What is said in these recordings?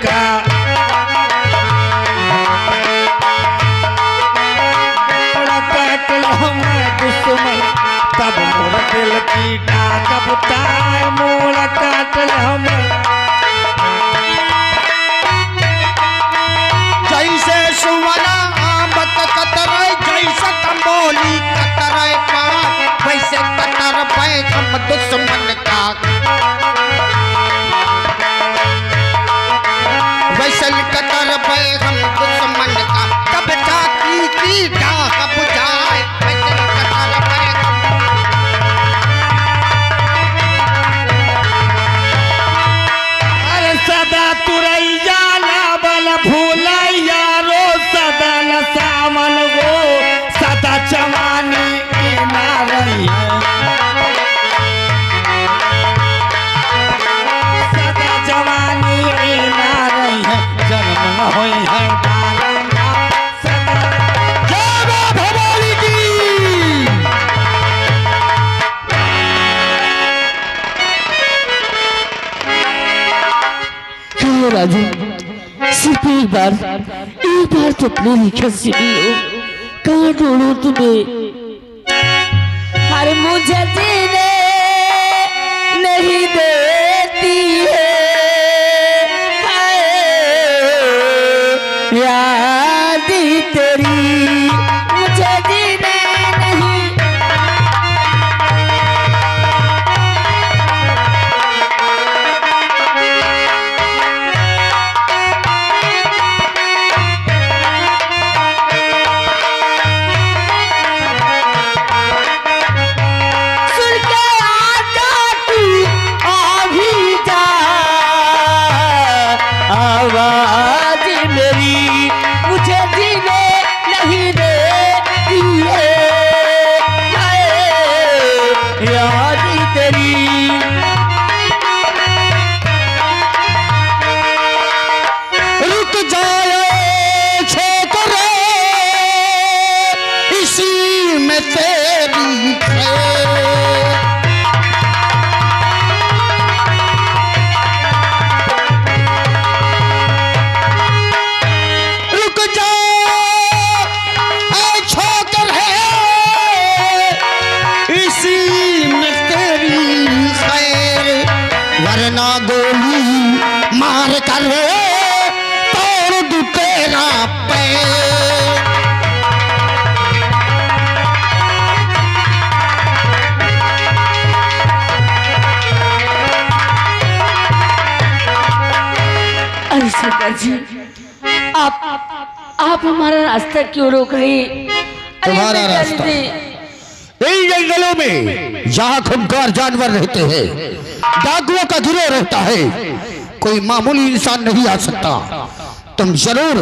का दुश्मन तब मोर दिल की डाक बुताए मोर काटल हम जैसे सुवना आमत कतर जैसे तंबोली कतर पार वैसे कतर पे हम दुश्मन का वैसे कतर पे हम दुश्मन का कब जाती की डाक बुझाए वैसे कतर पे अरे सदा तुरैया लाबल भूलैया रो सदा न सामन गो सदा जवानी ना रही सदा जवानी ना रही है जन्म न होई है सदा जय भवानी की राजू सिर्फ एक बार तो अपने लिखा सुन लो। कहाँ ढूंढूं तुम्हें? हर मुझे जीने नहीं देती है याद तेरी मुझे जीने नहीं आवाज मेरी मुझे जीने नहीं देती है याद तेरी रुक जाए छोकरे इसी में तेरी रुक जाए छोकर है इसी में तेरी खैर वरना गोली मार कर तोड़ दूं तेरा पैर अरे सरदार जी आप हमारा रास्ता क्यों रोक रहे हैं? तुम्हारा अरे रास्ता? इन जंगलों में जहाँ खूंखार जानवर रहते हैं डाकुओं का गिरोह रहता है कोई मामूली इंसान नहीं आ सकता। तुम जरूर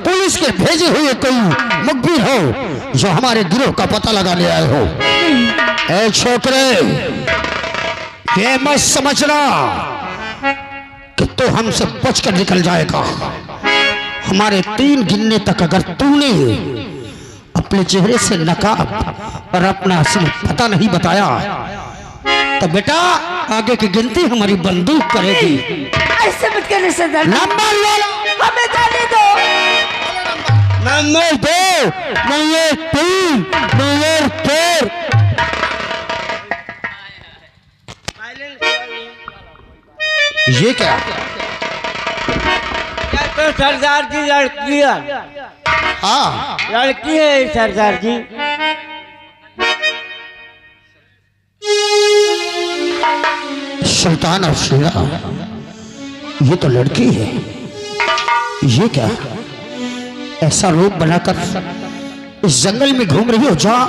पुलिस के भेजे हुए कोई मुखबिर हो जो हमारे गिरोह का पता लगाने आए हो। ए छोकरे ये मत समझना कि तो हमसे बचकर निकल जाएगा। हमारे 3 गिनने तक अगर तूने अपने चेहरे से नकाब और अपना असली पता नहीं बताया तो बेटा आगे की गिनती हमारी बंदूक करेगी। ऐसे मत करने सरदार जी। नंबर लो हमें जाने दो। नंबर 2 नंबर 3 नंबर 4 ये क्या? तो सरदार जी लड़की है। हाँ लड़की है सरदार जी। सुल्तान और शीला ये तो लड़की है। ये क्या ऐसा रूप बनाकर इस जंगल में घूम रही हो जहाँ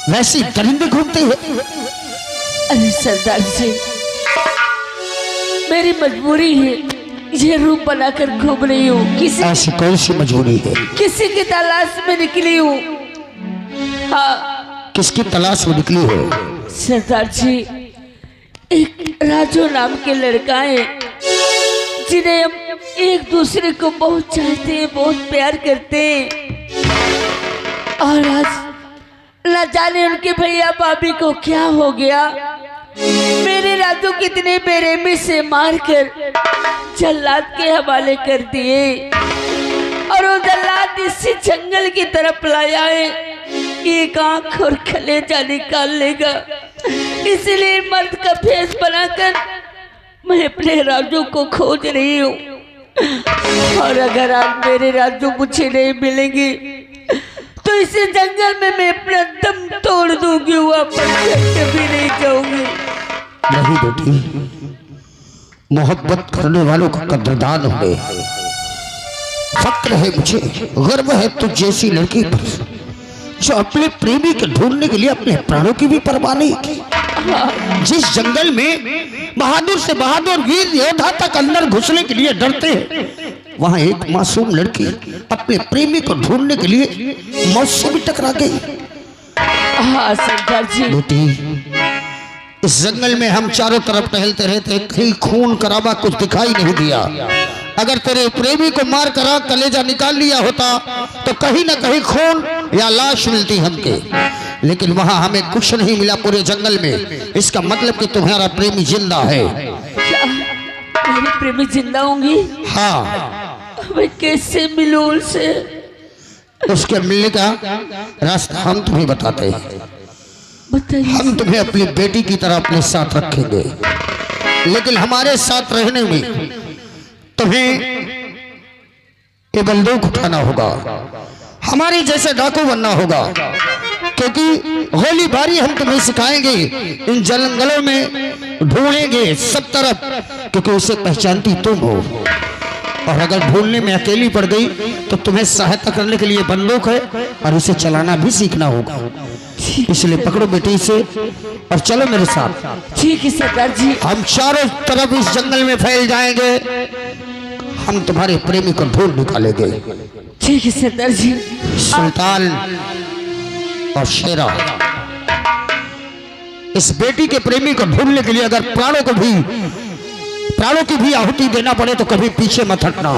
वैसी दरिंदे घूमते हैं? अरे सरदार जी मेरी मजबूरी है ये रूप बनाकर घूम रही हूँ। ऐसी कौन सी मजबूरी है? किसी की तलाश में निकली हूँ। हाँ किसकी तलाश में निकली हो? सरदार जी एक राजू नाम के लड़का है जिन्हें हम एक दूसरे को बहुत चाहते हैं बहुत प्यार करते हैं और आज न जाने उनके भैया भाभी को क्या हो गया। मेरे राजू कितने बेरहमी से मारकर जल्लाद के हवाले कर दिए और वो जल्लाद इसी जंगल की तरफ लाया है। एक आंख और कलेजा निकाल लेगा, इसलिए मर्द का भेष बनाकर मैं अपने राजू को खोज रही हूँ। और अगर आज मेरे राजू मुझे नहीं मिलेंगे तो इसी जंगल में मैं अपना दम तोड़ दूंगी, वापस कभी नहीं जाऊंगी। नहीं बेटी, मोहब्बत करने वालों का कदरदान हो गए। फक्र है मुझे, गर्व है तुझ जैसी लड़की पर जो अपने प्रेमी के ढूंढने के लिए अपने प्राणों की भी परवाह नहीं की। जिस जंगल में बहादुर से बहादुर वीर योद्धा तक अंदर घुसने के लिए डरते हैं, वहां एक मासूम लड़की अपने प्रेमी को ढूंढने के लिए मौत से भी टकरा गई। हाँ सरदार जी। बेटी, इस जंगल में हम चारों तरफ टहलते रहते, कहीं खून खराबा कुछ दिखाई नहीं दिया। अगर तेरे प्रेमी को मार कर कलेजा निकाल लिया होता तो कहीं ना कहीं खून या लाश मिलती हमके, लेकिन वहां हमें कुछ नहीं मिला पूरे जंगल में। इसका मतलब कि तुम्हारा प्रेमी जिंदा है। क्या मेरी प्रेमी जिंदा होंगी? हाँ। मैं कैसे मिलूं उनसे? उसके मिलने का रास्ता हम तुम्हें बताते हैं। बताइए। हम तुम्हें अपनी बेटी की तरह अपने साथ रखेंगे, लेकिन हमारे साथ रहने में तुम्हें ये बंदूक उठाना होगा, हमारी जैसे डाकू बनना होगा, क्योंकि गोली बारी हम तुम्हें सिखाएंगे। इन जंगलों में ढूंढेंगे सब तरफ, क्योंकि उसे पहचानती तुम हो। और अगर ढूंढने में अकेली पड़ गई तो तुम्हें सहायता करने के लिए बंदूक है और इसे चलाना भी सीखना होगा। इसलिए पकड़ो बेटी इसे और चलो मेरे साथ। ठीक है सरदार जी। हम चारों तरफ इस जंगल में फैल जाएंगे, हम तुम्हारे प्रेमी को ढूंढ निकालेंगे। ठीक है सरदार जी। सुल्तान और शेरा, इस बेटी के प्रेमी को ढूंढने के लिए अगर प्राणों की भी आहुति देना पड़े तो कभी पीछे मत हटना।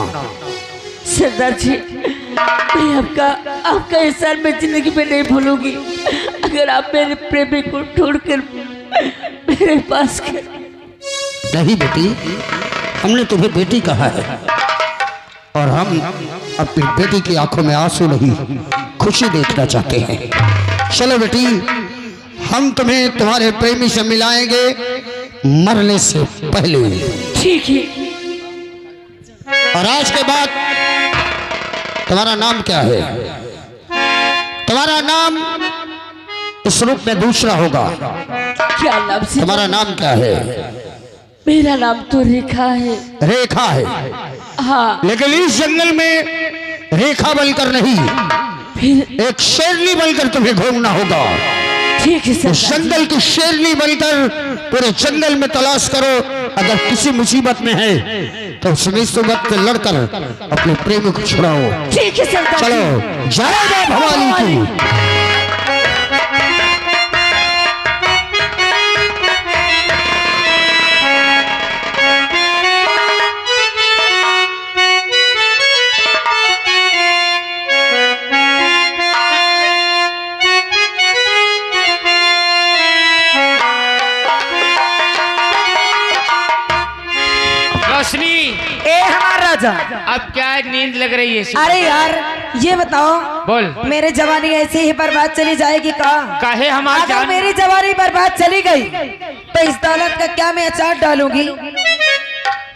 सरदार जी, मैं आपका एहसान मैं जिंदगी में नहीं भूलूंगी। अगर आप मेरे प्रेमी को ढूंढकर मेरे पास कर। नहीं बेटी, हमने तुम्हें बेटी कहा है और हम अपनी बेटी की आंखों में आंसू नहीं, खुशी देखना चाहते हैं। चलो बेटी, हम तुम्हें तुम्हारे प्रेमी से मिलाएंगे मरने से पहले। ठीक है। और आज के बाद तुम्हारा नाम क्या है? तुम्हारा नाम इस रूप में दूसरा होगा। क्या नाम से? तुम्हारा नाम क्या है? मेरा नाम तो रेखा है। रेखा है? हाँ। लेकिन इस जंगल में रेखा बनकर नहीं, फिर एक शेरनी बनकर तुम्हें घूमना होगा। ठीक है सर। जंगल की शेरनी बनकर पूरे जंगल में तलाश करो। अगर किसी मुसीबत में है तो उस मुसीबत से लड़कर अपने प्रेमी को छुड़ाओ। ठीक है सर। चलो, जय भवानी की। ए हमारा राजा, अब क्या नींद लग रही है? अरे यार ये बताओ, बोल। मेरी जवानी ऐसे ही बर्बाद चली जाएगी का? काहे हमारी अगर जान? मेरी जवानी बर्बाद चली गई तो इस दौलत का क्या मैं अचार डालूंगी?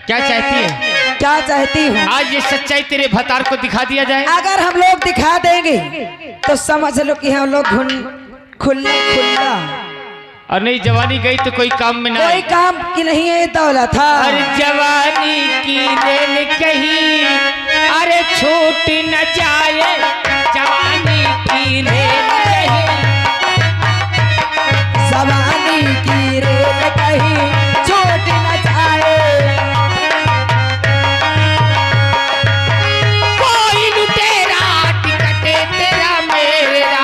क्या चाहती है? क्या चाहती हूँ? आज ये सच्चाई तेरे भतार को दिखा दिया जाए। अगर हम लोग दिखा देंगे तो समझ लो कि हम लोग खुल्ला और नहीं जवानी गई तो कोई काम में ना कोई काम की नहीं है दौलत। अरे जवानी की रेल कहीं अरे छूट न जाए, जवानी की रेल कहीं, जवानी की रेल कहीं छूट न जाए। कोई लुटेरा टिकटे तेरा मेरा,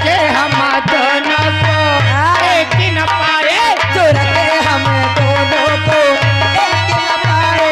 के हम दोनों को एक न पाए, हम दोनों को एक न पाए।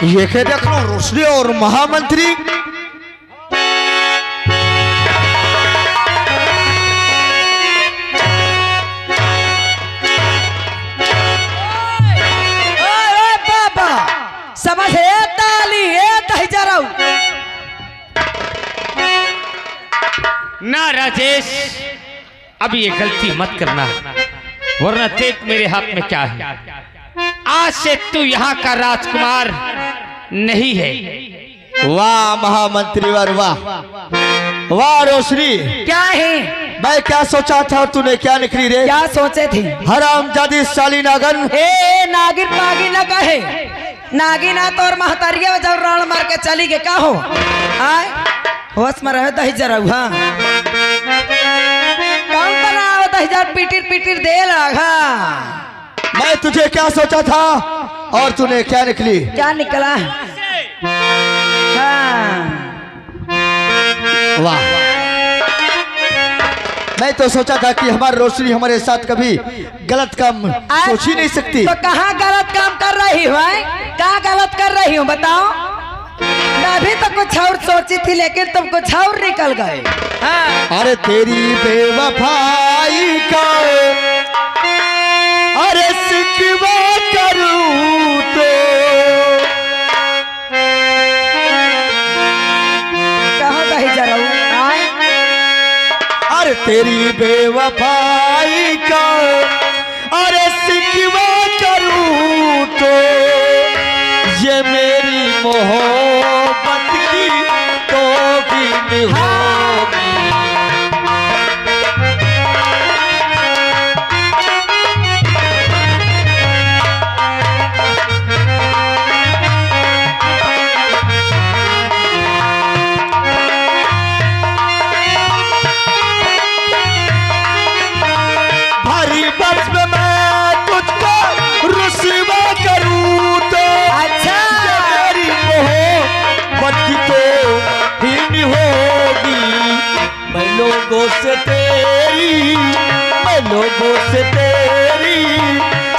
ये के देख लो रोशनी और महामंत्री। ओए बाबा समझ है ताली है तही जा रहा हूं। ना राजेश, अब ये गलती मत करना, वरना देख मेरे हाथ में क्या है। आज से तू यहाँ का राजकुमार नहीं है। वाह महामंत्री वाह वाह रोशनी, क्या है? मैं क्या सोचा था और तूने क्या निकली रे? क्या सोचे थे? हराम जादी साली नागन। ए नागिन नागिन ना कहे, नागिना तो और महतारिया जब राण मार के चली गए का हो आए होश में रहे दही जरा। हाँ कौन तना दही जर पीटिर पीटिर दे लगा। मैं तुझे क्या सोचा था और तूने क्या निकली? क्या निकला? हाँ वाह, मैं तो सोचा था कि हमारी रोशनी हमारे साथ कभी गलत काम सोच ही नहीं सकती। तो कहाँ गलत काम कर रही हो? कहाँ गलत कर रही हूँ बताओ? मैं भी तो कुछ और सोची थी लेकिन तुम कुछ और निकल गए। हाँ। अरे तेरी बेवफाई का अरे सिकवा करूं तो कहाँ दही जा रहा हूँ? अरे तेरी बेवफाई का अरे सिकवा करूं तो ये मेरी मोहब्बत की तौहीन होगी। भारी बस में मैं तुझको रुसवा करूं तो अच्छा मेरी मोहब्बत की तौहीन होगी। मैं लोगों से तेरी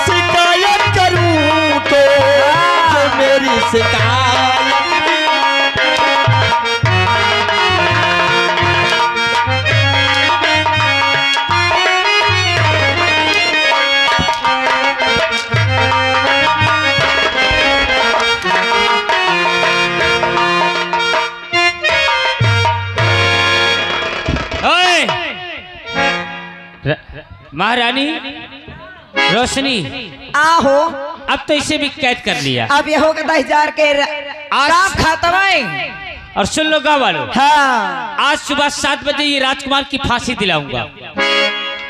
शिकायत करूं तो जो मेरी शिकायत ओए! महारानी रोशनी, आहो अब तो इसे भी कैद कर लिया। अब ये होगा 10,000 के काम खत्म है। और सुन लो गाँव वालों, हाँ आज सुबह 7 बजे ये राजकुमार की फांसी दिलाऊंगा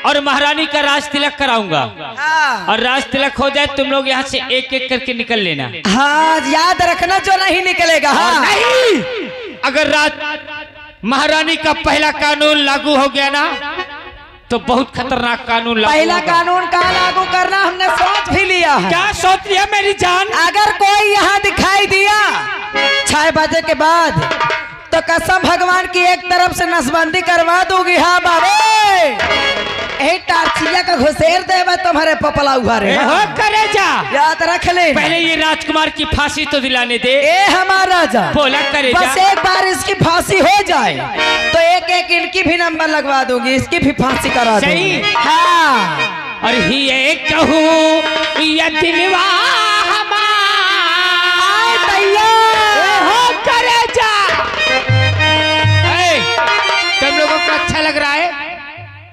और महारानी का राज तिलक कराऊंगा। हाँ और राज तिलक हो जाए तुम लोग यहाँ से एक एक करके निकल लेना। हाँ याद रखना जो नहीं निकलेगा। हाँ नहीं, अगर राज महारानी का पहला कानून लागू हो गया ना तो बहुत खतरनाक कानून लागू पहला होगा। कानून का लागू करना हमने सोच भी लिया है। क्या सोच लिया मेरी जान? अगर कोई यहाँ दिखाई दिया 6 बजे के बाद तो कसम भगवान की एक तरफ से नसबंदी करवा दूंगी। हाँ बाबे टार्चिया का घुसेर देवा तुम्हारे पपला हुआ रे। हो करे जा, याद रख ले। पहले ये राजकुमार की फांसी तो दिलाने दे। ए हमारा राजा बोला करे बस जा। एक बार इसकी फांसी हो जाए तो एक एक इनकी भी नंबर लगवा दूंगी, इसकी भी फांसी करा सही? दूंगी। हाँ और ही ये कहूँ या दिलवा हो करे जा। तुम लोगों को अच्छा लग रहा है?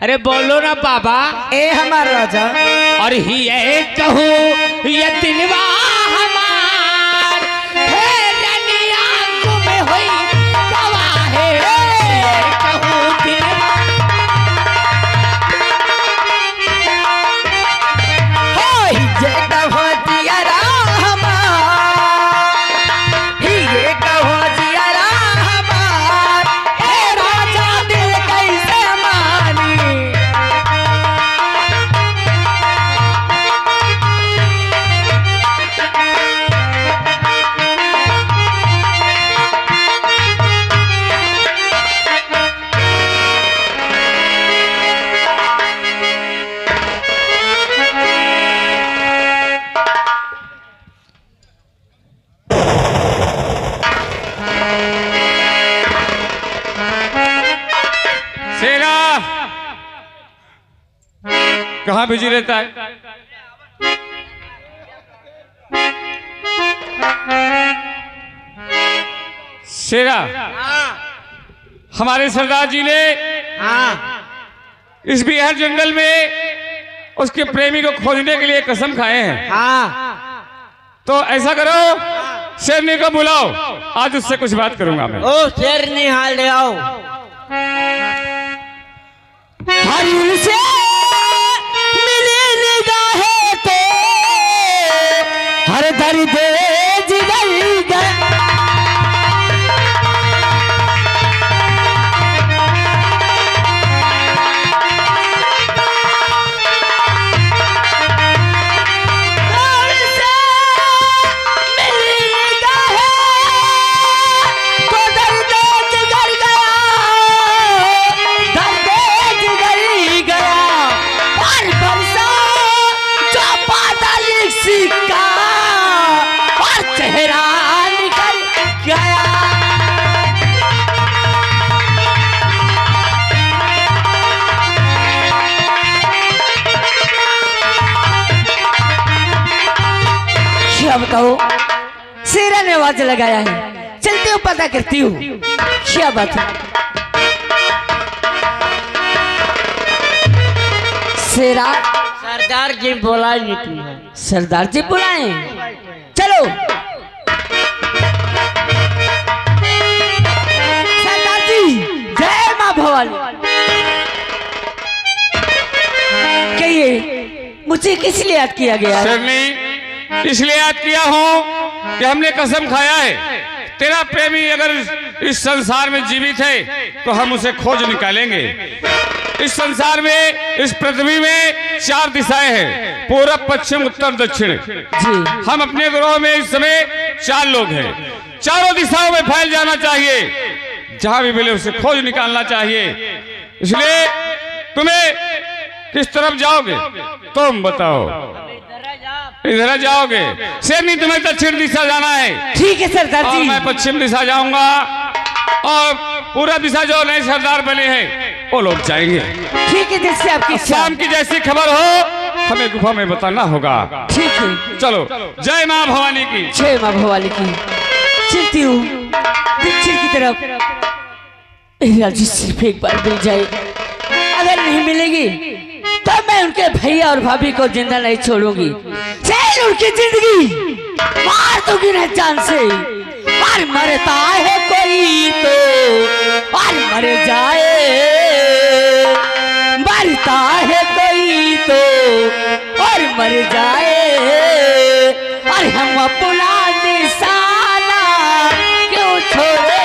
अरे बोलो ना बाबा। ए हमारा राजा और ही ये कहूँ या दिलवा हमार है रनिया गुम हुई गवाह है। ये कहूँ दिलवा कहाँ बिजी रहता है? शेरा, हमारे सरदार जी ने इस बिहार जंगल में उसके प्रेमी को खोजने के लिए कसम खाए हैं। तो ऐसा करो, शेरनी को बुलाओ, आज उससे कुछ बात करूंगा मैं। ओ शेरनी हाल ले आओ। हरी से मिली निगाहें तो हर दर्द जिगर गया। बताओ, शेरा ने आवाज लगाया है, चलती हूँ पता करती हूँ क्या बात है। शेरा, सरदार जी बुलाए निकली है। सरदार जी बुलाए, चलो। सरदार जी, जय माँ भवानी। कहिए, मुझे किस लिए याद किया गया है? शेरनी, इसलिए याद किया हूं कि हमने कसम खाया है, तेरा प्रेमी अगर इस संसार में जीवित है तो हम उसे खोज निकालेंगे। इस संसार में, इस पृथ्वी में 4 दिशाएं हैं, पूरब, पश्चिम, उत्तर, दक्षिण। जी। हम अपने ग्रह में इस समय 4 लोग हैं। चारों दिशाओं में फैल जाना चाहिए, जहां भी मिले उसे खोज निकालना चाहिए। इसलिए तुम्हें किस तरफ जाओगे तुम बताओ? इधर जाओगे। शेरनी, तुम्हें दक्षिण दिशा जाना है। ठीक है सरदार जी। और मैं पश्चिम दिशा जाऊंगा, और पूरा दिशा जो नए सरदार बने हैं वो लोग जाएंगे। ठीक है, जैसे आपकी शाम की जैसी खबर हो हमें गुफा में बताना होगा। ठीक है, चलो। जय माँ भवानी की। जय माँ भवानी की। चलती हूँ दक्षिण की तरफ। राजू सिर्फ एक बार मिल जाए, अगर नहीं मिलेगी तो मैं उनके भैया और भाभी को जिंदा नहीं छोड़ूंगी। चल उनकी जिंदगी मार दूंगी न जान से। और मरता है कोई तो और मर जाए, मरता है कोई तो और मर जाए। और हम अपना निशाना क्यों छोड़े?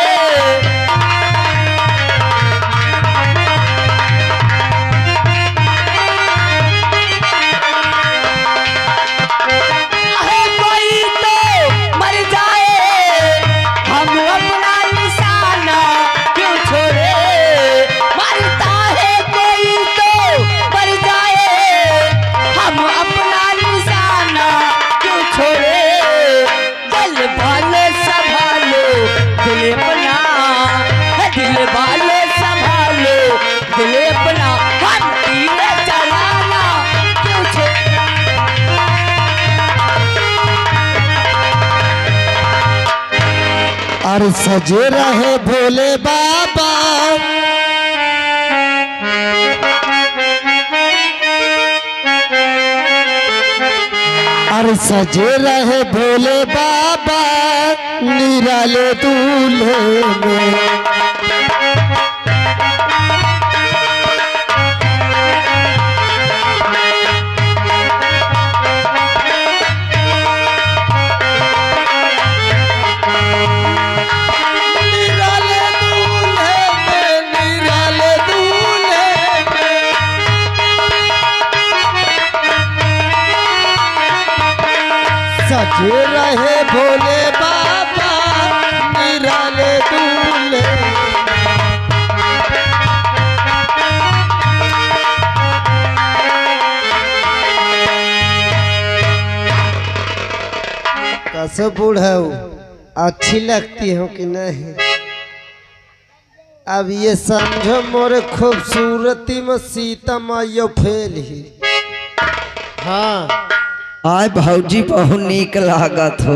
और सजे रहे भोले बाबा, और सजे रहे भोले बाबा निराले दूल्हे में। सजे रहे भोले बाबा निराले दूल्हे। कैसे बूढ़ाऊ, अच्छी लगती हो कि नहीं? अब ये समझो मोरे खूबसूरती में सीता मैया फेल ही। हाँ आय भौजी बहुत नीक लागत हो।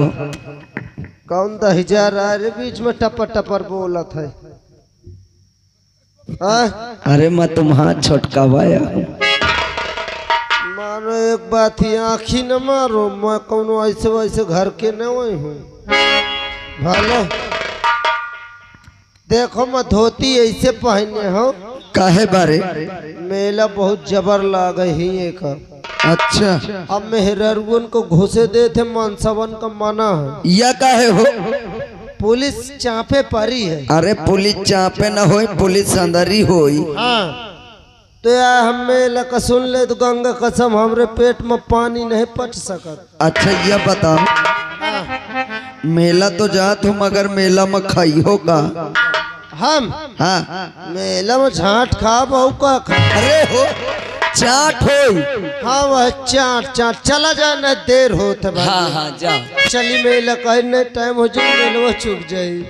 कौन दहिजा रहा रे बीच में टपर टपर बोलत है। हाँ? अरे मैं तुम्हारा छोटका भाया मानो एक बात ही आँखी न मारो, मैं कौनो ऐसे वैसे घर के न वही हूँ। भले देखो मैं धोती ऐसे पहने हो काहे बारे? मेला बहुत जबर लागे ही एक। अच्छा अब मेहररुन को घुसे दे थे, मनसवन का मना है। या काहे हो? पुलिस चापे परी है। अरे पुलिस चापे न होई, पुलिस अंदर ही होई। हाँ तो यार हम मेला का सुन ले तो गंगा कसम हमरे पेट में पानी नहीं पट सकत। अच्छा ये बताओ, मेला तो जात हो मगर मेला में खाई होगा? हम हाँ मेला में झाट खा बहु का खा। अरे हो चाट होई। हाँ वह चाट चाट चला जाना देर होता भाई। हाँ हाँ जाओ। चली मेला कहने टाइम हो जाए, मेलवा चुक जाई।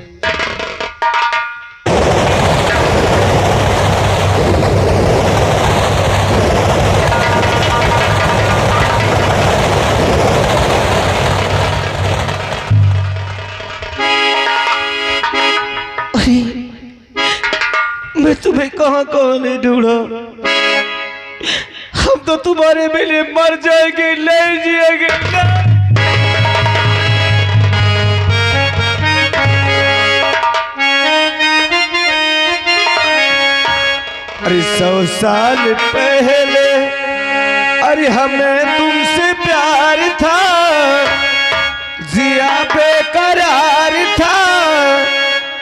मैं तुम्हें कहाँ कहाँ नहीं ढूंढा। हम तो तुम्हारे लिए मर जाएंगे, ले जिएंगे ना। अरे 100 साल पहले अरे हमें तुमसे प्यार था, जिया बेकरार था,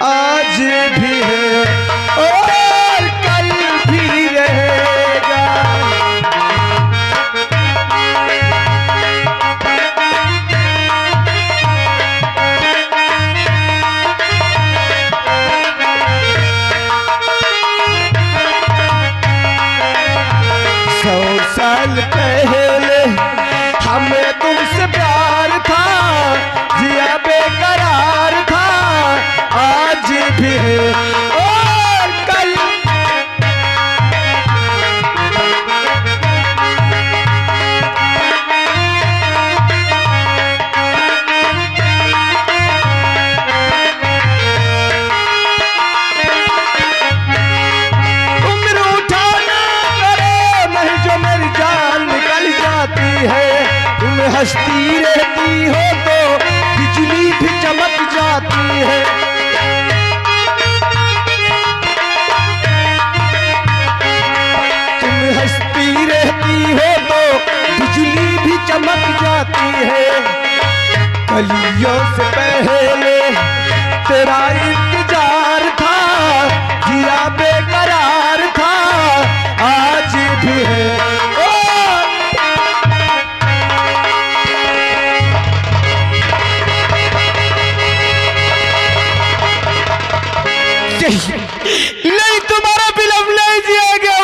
आज भी है और कल भी रहेगा। साल पहले हमें तुमसे प्यार था, जिया बेकरार था, आज भी है और कल। उम्र उठाना करे नहीं जो मेरी जान निकल जाती है। तुम हंसती रहती हो तो बिजली भी चमक जाती है। तुम हंसती रहती हो तो बिजली भी चमक जाती है। कलियों से पहले तेरा इंतजार था, जिया बेकरार था, आज भी है नहीं तुम्हारा फिल्म नहीं जिएगा।